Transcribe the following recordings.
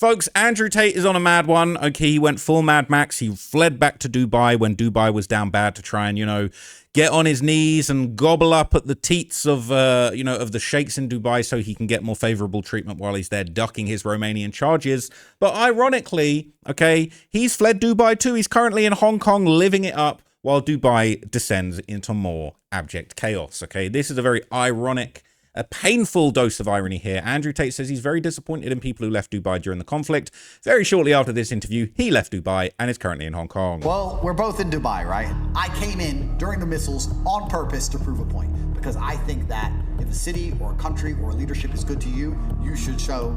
Folks, Andrew Tate is on a mad one. Okay, he went full Mad Max. He fled back to Dubai when Dubai was down bad to try and, get on his knees and gobble up at the teats of, of the sheikhs in Dubai so he can get more favorable treatment while he's there ducking his Romanian charges. But ironically, okay, he's fled Dubai too. He's currently in Hong Kong living it up while Dubai descends into more abject chaos. Okay, this is a very ironic, a painful dose of irony here. Andrew Tate says he's very disappointed in people who left Dubai during the conflict. Very shortly after this interview, he left Dubai and is currently in Hong Kong. Well, we're both in Dubai, right? I came in during the missiles on purpose to prove a point, because I think that if a city or a country or a leadership is good to you, you should show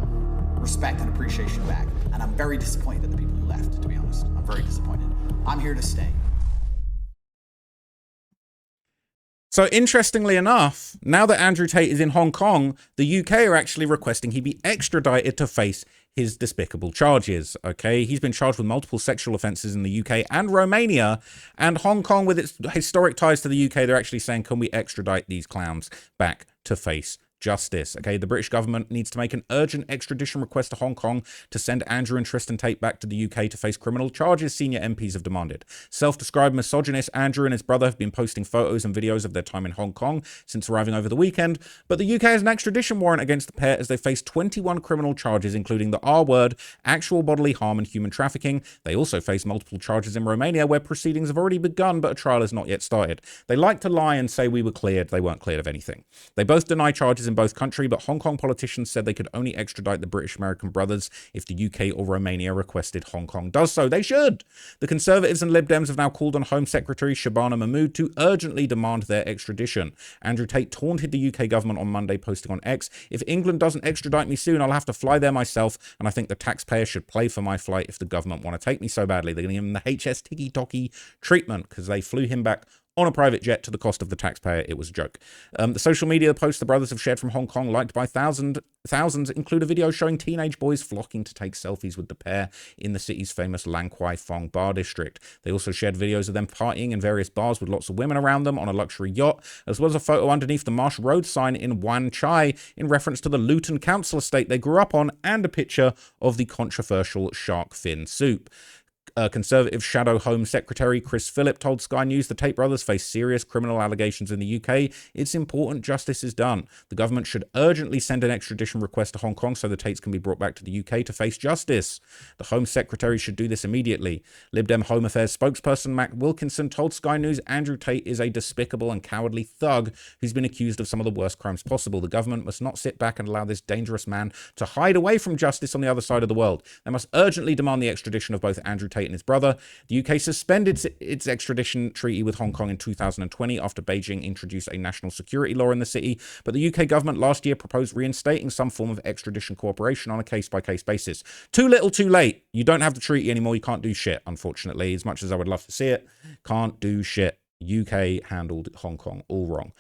respect and appreciation back. And I'm very disappointed at the people who left, to be honest. I'm very disappointed. I'm here to stay. So interestingly enough, now that Andrew Tate is in Hong Kong, the UK are actually requesting he be extradited to face his despicable charges. Okay, he's been charged with multiple sexual offences in the UK and Romania, and Hong Kong, with its historic ties to the UK, they're actually saying, can we extradite these clowns back to face justice? Okay, the British government needs to make an urgent extradition request to Hong Kong to send Andrew and Tristan Tate back to the UK to face criminal charges, senior MPs have demanded. Self-described misogynist Andrew and his brother have been posting photos and videos of their time in Hong Kong since arriving over the weekend, but the UK has an extradition warrant against the pair as they face 21 criminal charges, including the R word, actual bodily harm and human trafficking. They also face multiple charges in Romania, where proceedings have already begun, but a trial has not yet started. They like to lie and say we were cleared. They weren't cleared of anything. They both deny charges in both countries, but Hong Kong politicians said they could only extradite the British-American brothers if the UK or Romania requested Hong Kong does so. They should! The Conservatives and Lib Dems have now called on Home Secretary Shabana Mahmood to urgently demand their extradition. Andrew Tate taunted the UK government on Monday, posting on X, "If England doesn't extradite me soon, I'll have to fly there myself, and I think the taxpayer should pay for my flight if the government want to take me so badly. They're going to give him the HS Tiki-Toki treatment," because they flew him back on a private jet to the cost of the taxpayer. It was a joke. The social media posts the brothers have shared from Hong Kong, liked by thousands, include a video showing teenage boys flocking to take selfies with the pair in the city's famous Lang Kwai Fong bar district. They also shared videos of them partying in various bars with lots of women around them on a luxury yacht, as well as a photo underneath the Marsh Road sign in Wan Chai in reference to the Luton Council estate they grew up on, and a picture of the controversial shark fin soup. Conservative Shadow Home Secretary Chris Phillip told Sky News the Tate brothers face serious criminal allegations in the UK. It's important justice is done. The government should urgently send an extradition request to Hong Kong so the Tates can be brought back to the UK to face justice. The Home Secretary should do this immediately. Lib Dem Home Affairs spokesperson Matt Wilkinson told Sky News Andrew Tate is a despicable and cowardly thug who's been accused of some of the worst crimes possible. The government must not sit back and allow this dangerous man to hide away from justice on the other side of the world. They must urgently demand the extradition of both Andrew Tate and his brother. The UK suspended its extradition treaty with Hong Kong in 2020 after Beijing introduced a national security law in the city, but the UK government last year proposed reinstating some form of extradition cooperation on a case-by-case basis. Too little, too late. You don't have the treaty anymore. You can't do shit, unfortunately. As much as I would love to see it, can't do shit. UK handled Hong Kong all wrong.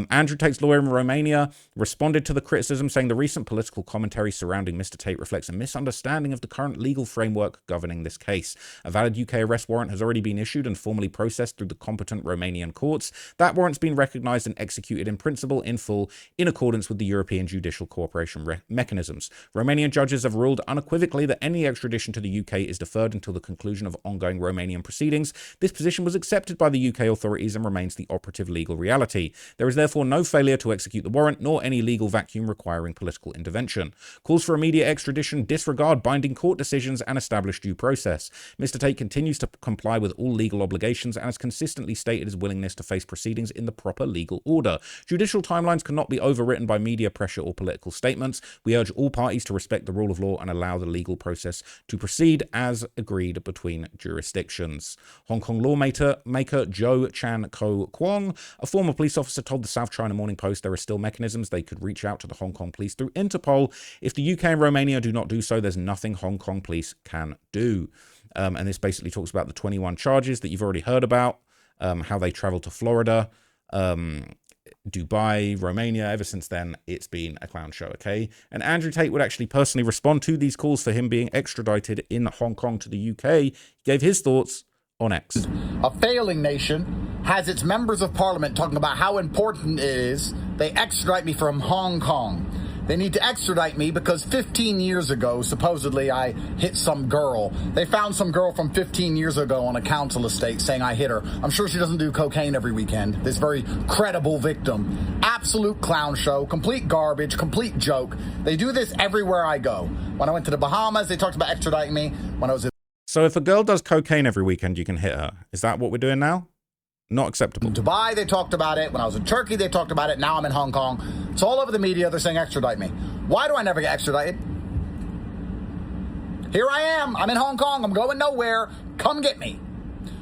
Andrew Tate's lawyer in Romania responded to the criticism, saying the recent political commentary surrounding Mr. Tate reflects a misunderstanding of the current legal framework governing this case. A valid UK arrest warrant has already been issued and formally processed through the competent Romanian courts. That warrant's been recognised and executed in principle in full in accordance with the European Judicial Cooperation mechanisms. Romanian judges have ruled unequivocally that any extradition to the UK is deferred until the conclusion of ongoing Romanian proceedings. This position was accepted by the UK authorities and remains the operative legal reality. There is therefore no failure to execute the warrant, nor any legal vacuum requiring political intervention. Calls for immediate extradition disregard binding court decisions and establish due process. Mr. Tate continues to comply with all legal obligations and has consistently stated his willingness to face proceedings in the proper legal order. Judicial timelines cannot be overwritten by media pressure or political statements. We urge all parties to respect the rule of law and allow the legal process to proceed as agreed between jurisdictions. Hong Kong lawmaker Joe Chan Ko Kwong, a former police officer, told the South China Morning Post there are still mechanisms they could reach out to the Hong Kong police through Interpol. If the UK and Romania do not do so, there's nothing Hong Kong police can do. And this basically talks about the 21 charges that you've already heard about, how they traveled to Florida, Dubai, Romania. Ever since then, it's been a clown show, okay? And Andrew Tate would actually personally respond to these calls for him being extradited in Hong Kong to the UK. He gave his thoughts on X. A failing nation has its members of parliament talking about how important it is they extradite me from Hong Kong. They need to extradite me because 15 years ago, supposedly I hit some girl. They found some girl from 15 years ago on a council estate saying I hit her. I'm sure she doesn't do cocaine every weekend. This very credible victim. Absolute clown show, complete garbage, complete joke. They do this everywhere I go. When I went to the Bahamas, they talked about extraditing me. When I was in So if a girl does cocaine every weekend, you can hit her. Is that what we're doing now? Not acceptable. In Dubai, they talked about it. When I was in Turkey, they talked about it. Now I'm in Hong Kong. It's all over the media. They're saying extradite me. Why do I never get extradited? Here I am. I'm in Hong Kong. I'm going nowhere. Come get me.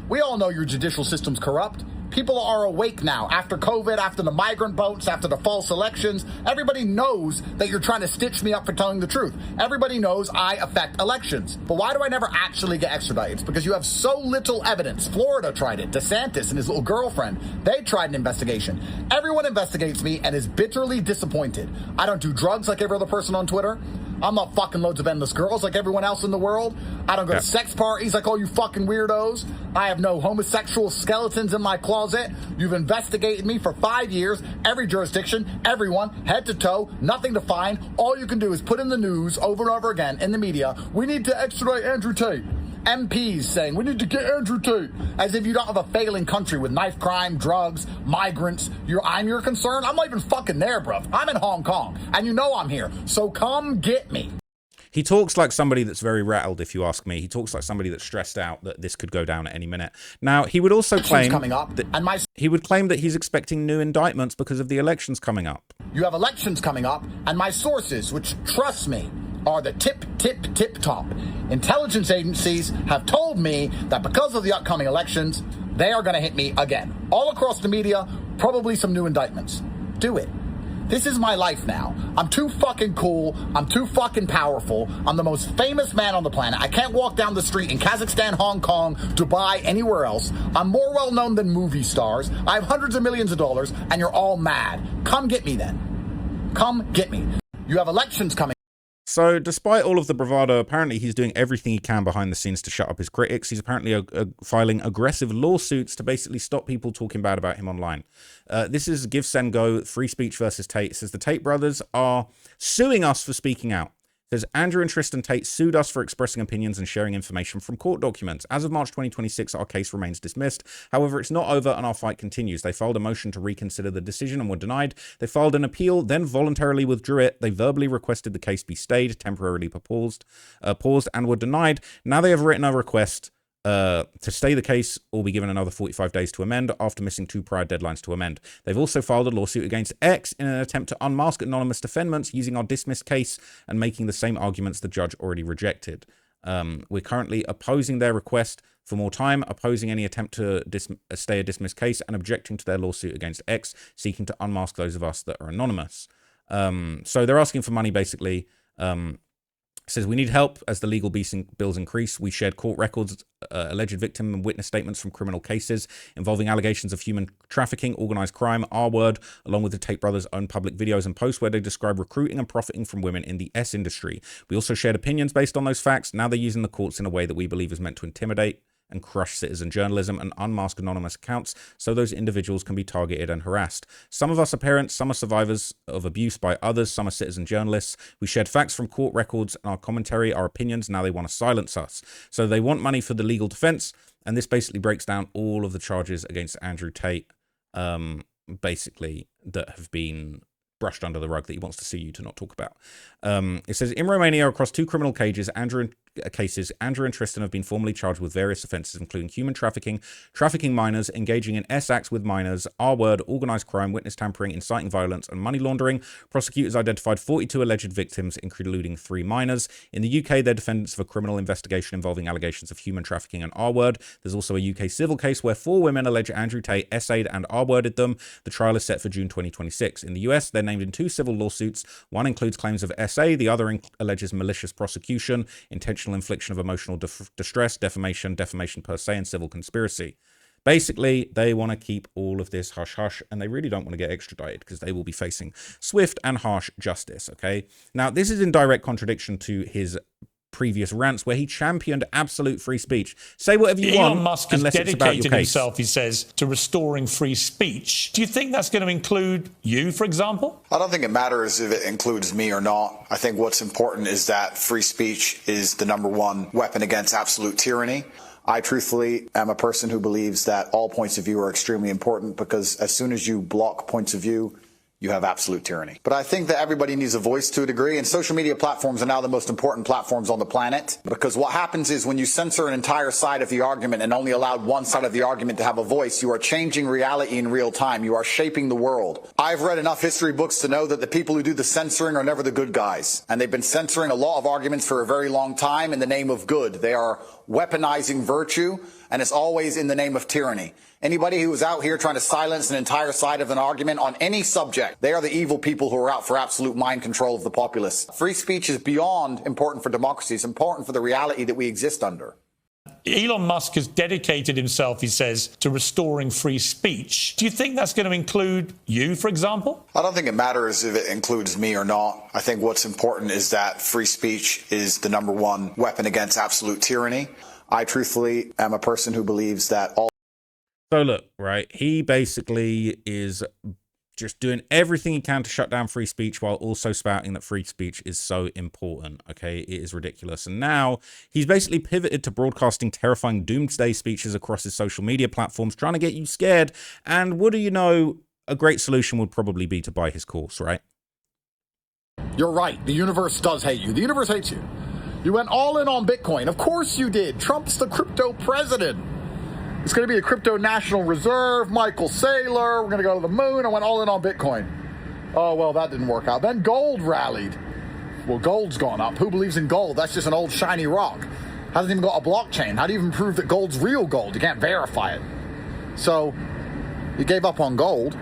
We all know your judicial system's corrupt. People are awake now. After COVID, after the migrant boats, after the false elections, everybody knows that you're trying to stitch me up for telling the truth. Everybody knows I affect elections. But why do I never actually get extradited? It's because you have so little evidence. Florida tried it. DeSantis and his little girlfriend, they tried an investigation. Everyone investigates me and is bitterly disappointed. I don't do drugs like every other person on Twitter. I'm not fucking loads of endless girls like everyone else in the world. I don't go to sex parties like all you fucking weirdos. I have no homosexual skeletons in my closet. You've investigated me for 5 years, every jurisdiction, everyone, head to toe, nothing to find. All you can do is put in the news over and over again in the media, we need to extradite Andrew Tate. MPs saying, we need to get Andrew Tate. As if you don't have a failing country with knife crime, drugs, migrants. I'm your concern? I'm not even fucking there, bruv. I'm in Hong Kong, and you know I'm here. So come get me. He talks like somebody that's very rattled, if you ask me. He talks like somebody that's stressed out that this could go down at any minute. Now, he would also claim he would claim that he's expecting new indictments because of the elections coming up. You have elections coming up, and my sources, which, trust me, are the tip top. Intelligence agencies have told me that because of the upcoming elections, they are going to hit me again. All across the media, probably some new indictments. Do it. This is my life now. I'm too fucking cool. I'm too fucking powerful. I'm the most famous man on the planet. I can't walk down the street in Kazakhstan, Hong Kong, Dubai, anywhere else. I'm more well known than movie stars. I have hundreds of millions of dollars, and you're all mad. Come get me then. Come get me. You have elections coming. So despite all of the bravado, apparently he's doing everything he can behind the scenes to shut up his critics. He's apparently filing aggressive lawsuits to basically stop people talking bad about him online. This is Give, Send, Go, Free Speech versus Tate. It says the Tate brothers are suing us for speaking out. It says Andrew and Tristan Tate sued us for expressing opinions and sharing information from court documents. As of March 2026, our case remains dismissed. However, it's not over and our fight continues. They filed a motion to reconsider the decision and were denied. They filed an appeal, then voluntarily withdrew it. They verbally requested the case be stayed, temporarily paused, and were denied. Now they have written a request to stay the case or be given another 45 days to amend after missing 2 prior deadlines to amend. They've also filed a lawsuit against X in an attempt to unmask anonymous defendants using our dismissed case and making the same arguments the judge already rejected. We're currently opposing their request for more time, opposing any attempt to stay a dismissed case, and objecting to their lawsuit against X, seeking to unmask those of us that are anonymous. So they're asking for money, basically. It says, we need help as the legal bills increase. We shared court records, alleged victim and witness statements from criminal cases involving allegations of human trafficking, organized crime, R-word, along with the Tate brothers' own public videos and posts where they describe recruiting and profiting from women in the S industry. We also shared opinions based on those facts. Now they're using the courts in a way that we believe is meant to intimidate and crush citizen journalism and unmask anonymous accounts so those individuals can be targeted and harassed. Some of us are parents, some are survivors of abuse by others, some are citizen journalists. We shared facts from court records and our commentary, our opinions. Now they want to silence us. So they want money for the legal defense, and this basically breaks down all of the charges against Andrew Tate, basically, that have been brushed under the rug that he wants to sue you to not talk about. It says, in Romania, across 2 criminal cases, Andrew and Tristan have been formally charged with various offences, including human trafficking, trafficking minors, engaging in S acts with minors, R-word, organised crime, witness tampering, inciting violence, and money laundering. Prosecutors identified 42 alleged victims, including 3 minors. In the UK, they're defendants of a criminal investigation involving allegations of human trafficking and R-word. There's also a UK civil case where 4 women allege Andrew Tate essayed and R-worded them. The trial is set for June 2026. In the US, they're named in 2 civil lawsuits. One includes claims of SA, the other alleges malicious prosecution, intentional infliction of emotional distress, defamation per se, and civil conspiracy. Basically, they want to keep all of this hush-hush, and they really don't want to get extradited because they will be facing swift and harsh justice, okay? Now, this is in direct contradiction to his previous rants where he championed absolute free speech. Say whatever you Elon want, Musk has unless it's about your dedicated case. himself, he says, to restoring free speech. Do you think that's going to include you, for example? I don't think it matters if it includes me or not. I think what's important is that free speech is the number one weapon against absolute tyranny. I truthfully am a person who believes that all points of view are extremely important, because as soon as you block points of view, you have absolute tyranny. But I think that everybody needs a voice to a degree, and social media platforms are now the most important platforms on the planet, because what happens is when you censor an entire side of the argument and only allow one side of the argument to have a voice, you are changing reality in real time. You are shaping the world. I've read enough history books to know that the people who do the censoring are never the good guys, and they've been censoring a lot of arguments for a very long time in the name of good. They are weaponizing virtue, and it's always in the name of tyranny. Anybody who is out here trying to silence an entire side of an argument on any subject, they are the evil people who are out for absolute mind control of the populace. Free speech is beyond important for democracy. It's important for the reality that we exist under. Elon Musk has dedicated himself, he says, to restoring free speech. Do you think that's going to include you, for example? I don't think it matters if it includes me or not. I think what's important is that free speech is the number one weapon against absolute tyranny. I truthfully am a person who believes that all... So look, right, he basically is just doing everything he can to shut down free speech while also spouting that free speech is so important. Okay, it is ridiculous. And now he's basically pivoted to broadcasting terrifying doomsday speeches across his social media platforms, trying to get you scared. And what do you know? A great solution would probably be to buy his course, right? You're right. The universe does hate you. The universe hates you. You went all in on Bitcoin. Of course you did. Trump's the crypto president. It's going to be a crypto national reserve. Michael Saylor. We're going to go to the moon. I went all in on Bitcoin. Oh, well, that didn't work out. Then gold rallied. Well, gold's gone up. Who believes in gold? That's just an old shiny rock. Hasn't even got a blockchain. How do you even prove that gold's real gold? You can't verify it. So you gave up on gold.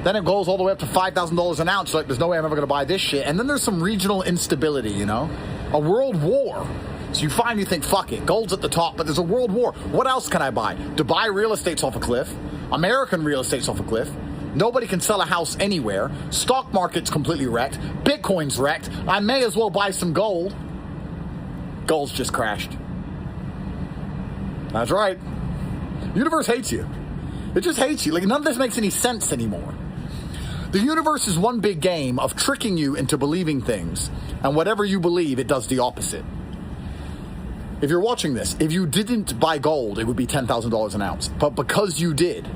Then it goes all the way up to $5,000 an ounce. Like, there's no way I'm ever going to buy this shit. And then there's some regional instability, you know? A world war. So you finally think, fuck it, gold's at the top, but there's a world war. What else can I buy? Dubai real estate's off a cliff. American real estate's off a cliff. Nobody can sell a house anywhere. Stock market's completely wrecked. Bitcoin's wrecked. I may as well buy some gold. Gold's just crashed. That's right. Universe hates you. It just hates you. Like, none of this makes any sense anymore. The universe is one big game of tricking you into believing things. And whatever you believe, it does the opposite. If you're watching this, if you didn't buy gold, it would be $10,000 an ounce. But because you did,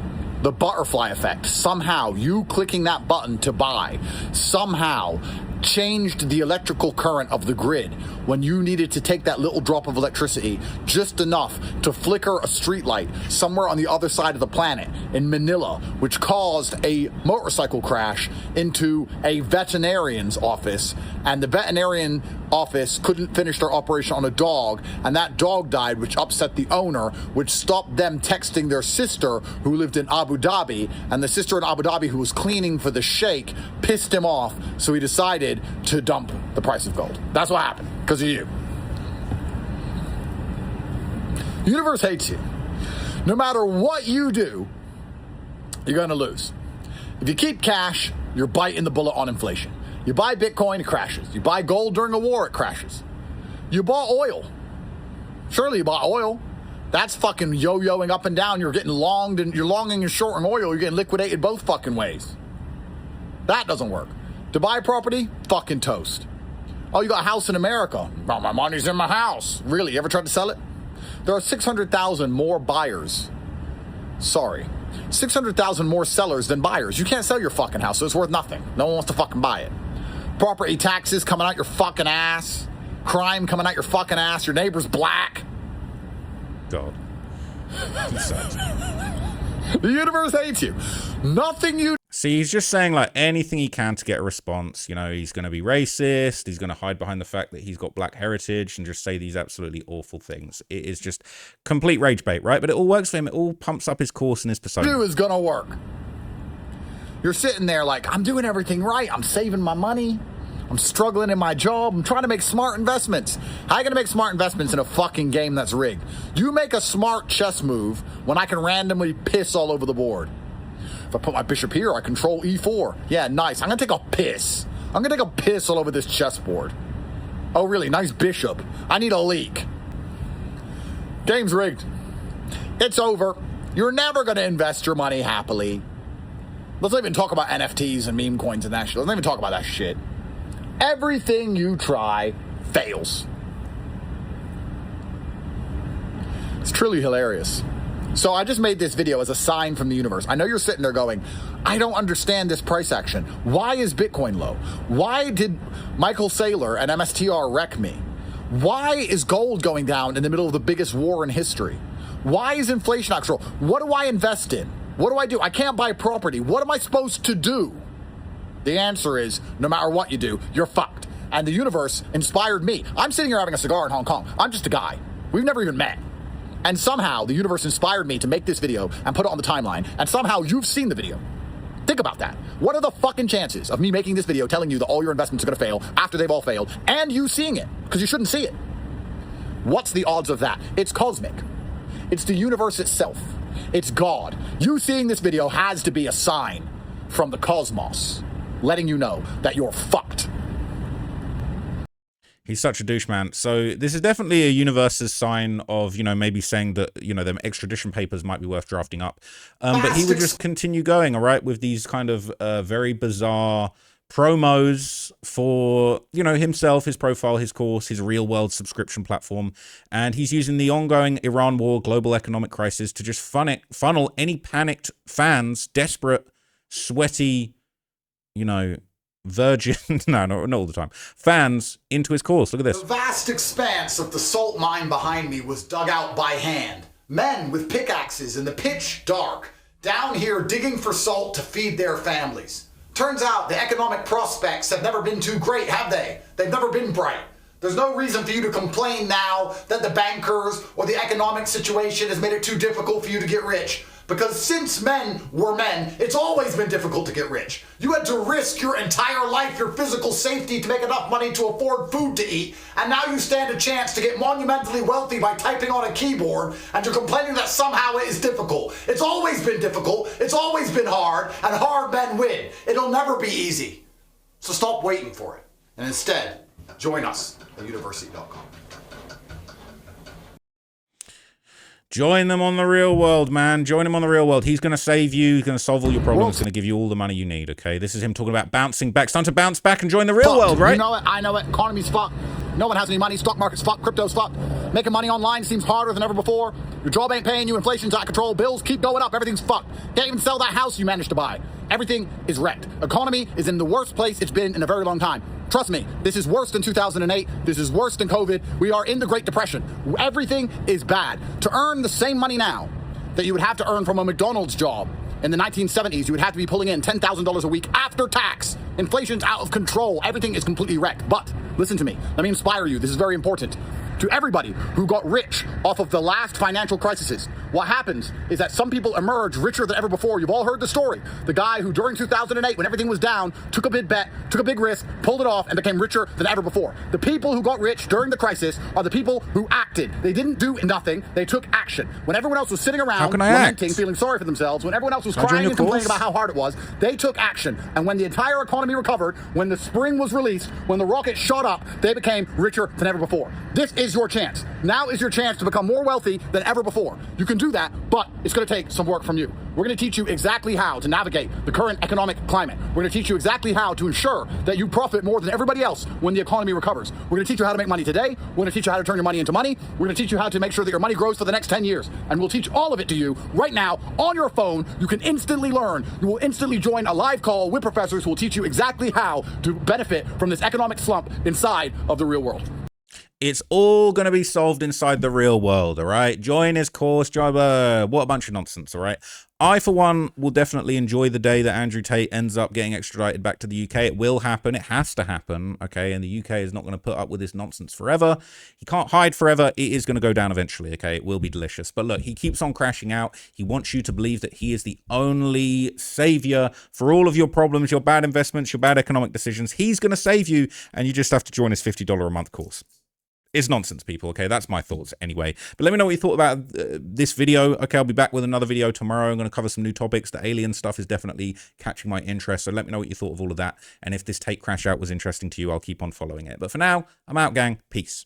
the butterfly effect, somehow you clicking that button to buy, somehow changed the electrical current of the grid when you needed to take that little drop of electricity, just enough to flicker a streetlight somewhere on the other side of the planet in Manila, which caused a motorcycle crash into a veterinarian's office, and the veterinarian office couldn't finish their operation on a dog, and that dog died, which upset the owner, which stopped them texting their sister who lived in Abu Dhabi, and the sister in Abu Dhabi who was cleaning for the sheikh pissed him off, so he decided to dump the price of gold. That's what happened, because of you. The universe hates you. No matter what you do, you're going to lose. If you keep cash, you're biting the bullet on inflation. You buy Bitcoin, it crashes. You buy gold during a war, it crashes. You bought oil. Surely you bought oil. That's fucking yo-yoing up and down. You're getting longed, and you're longing and shorting oil. You're getting liquidated both fucking ways. That doesn't work. To buy property, fucking toast. Oh, you got a house in America. Well, my money's in my house. Really, you ever tried to sell it? There are 600,000 more buyers. Sorry. 600,000 more sellers than buyers. You can't sell your fucking house, so it's worth nothing. No one wants to fucking buy it. Property taxes coming out your fucking ass. Crime coming out your fucking ass. Your neighbor's black. God. He sucks. The universe hates you. Nothing you... See, he's just saying like anything he can to get a response. You know, he's going to be racist. He's going to hide behind the fact that he's got black heritage and just say these absolutely awful things. It is just complete rage bait, right? But it all works for him. It all pumps up his course and his persona. Do is going to work. You're sitting there like, I'm doing everything right. I'm saving my money. I'm struggling in my job. I'm trying to make smart investments. How are you going to make smart investments in a fucking game that's rigged? You make a smart chess move when I can randomly piss all over the board. If I put my bishop here, I control e4. Yeah, nice. I'm going to take a piss. I'm going to take a piss all over this chessboard. Oh, really? Nice bishop. I need a leak. Game's rigged. It's over. You're never going to invest your money happily. Let's not even talk about NFTs and meme coins and that shit. Let's not even talk about that shit. Everything you try fails. It's truly hilarious. So I just made this video as a sign from the universe. I know you're sitting there going, I don't understand this price action. Why is Bitcoin low? Why did Michael Saylor and MSTR wreck me? Why is gold going down in the middle of the biggest war in history? Why is inflation out of control? What do I invest in? What do? I can't buy property. What am I supposed to do? The answer is, no matter what you do, you're fucked. And the universe inspired me. I'm sitting here having a cigar in Hong Kong. I'm just a guy. We've never even met. And somehow the universe inspired me to make this video and put it on the timeline. And somehow you've seen the video. Think about that. What are the fucking chances of me making this video telling you that all your investments are going to fail after they've all failed and you seeing it? Because you shouldn't see it. What's the odds of that? It's cosmic. It's the universe itself. It's God. You seeing this video has to be a sign from the cosmos letting you know that you're fucked. He's such a douche, man. So this is definitely a universe's sign of, you know, maybe saying that, you know, them extradition papers might be worth drafting up. But he would just continue going, all right, with these kind of very bizarre promos for, you know, himself, his profile, his course, his real world subscription platform. And he's using the ongoing Iran war, global economic crisis to just funnel any panicked fans, desperate, sweaty, you know, virgin, no, not all the time, fans into his course. Look at this. The vast expanse of the salt mine behind me was dug out by hand. Men with pickaxes in the pitch dark, down here digging for salt to feed their families. Turns out the economic prospects have never been too great, have they? They've never been bright. There's no reason for you to complain now that the bankers or the economic situation has made it too difficult for you to get rich. Because since men were men, it's always been difficult to get rich. You had to risk your entire life, your physical safety to make enough money to afford food to eat, and now you stand a chance to get monumentally wealthy by typing on a keyboard, and you're complaining that somehow it is difficult. It's always been difficult, it's always been hard, and hard men win. It'll never be easy. So stop waiting for it, and instead, join us at university.com. Join them on the real world, man. Join him on the real world. He's going to save you. He's going to solve all your problems. He's going to give you all the money you need, okay? This is him talking about bouncing back. It's time to bounce back and join the real world, right? You know it. I know it. Economy's fucked. No one has any money. Stock market's fucked. Crypto's fucked. Making money online seems harder than ever before. Your job ain't paying you. Inflation's out of control. Bills keep going up. Everything's fucked. Can't even sell that house you managed to buy. Everything is wrecked. Economy is in the worst place it's been in a very long time. Trust me, this is worse than 2008. This is worse than COVID. We are in the Great Depression. Everything is bad. To earn the same money now that you would have to earn from a McDonald's job in the 1970s, you would have to be pulling in $10,000 a week after tax. Inflation's out of control. Everything is completely wrecked. But listen to me. Let me inspire you. This is very important. To everybody who got rich off of the last financial crises, what happens is that some people emerge richer than ever before. You've all heard the story. The guy who during 2008, when everything was down, took a big bet, took a big risk, pulled it off, and became richer than ever before. The people who got rich during the crisis are the people who acted. They didn't do nothing. They took action. When everyone else was sitting around lamenting, feeling sorry for themselves, when everyone else was crying and complaining about how hard it was, they took action. And when the entire economy recovered, when the spring was released, when the rocket shot up, they became richer than ever before. This is your chance. Now is your chance to become more wealthy than ever before. You can do that, but it's going to take some work from you. We're going to teach you exactly how to navigate the current economic climate. We're going to teach you exactly how to ensure that you profit more than everybody else when the economy recovers. We're going to teach you how to make money today. We're going to teach you how to turn your money into money. We're going to teach you how to make sure that your money grows for the next 10 years. And we'll teach all of it to you right now on your phone. You can instantly learn. You will instantly join a live call with professors who will teach you exactly how to benefit from this economic slump inside of the real world. It's all going to be solved inside the real world, all right? Join his course, what a bunch of nonsense, all right? I, for one, will definitely enjoy the day that Andrew Tate ends up getting extradited back to the UK. It will happen. It has to happen, okay? And the UK is not going to put up with this nonsense forever. He can't hide forever. It is going to go down eventually, okay? It will be delicious. But look, he keeps on crashing out. He wants you to believe that he is the only savior for all of your problems, your bad investments, your bad economic decisions. He's going to save you, and you just have to join his $50 a month course. It's nonsense, people. Okay, that's my thoughts anyway. But let me know what you thought about this video. Okay, I'll be back with another video tomorrow. I'm going to cover some new topics. The alien stuff is definitely catching my interest. So let me know what you thought of all of that. And if this Tate crash out was interesting to you, I'll keep on following it. But for now, I'm out, gang. Peace.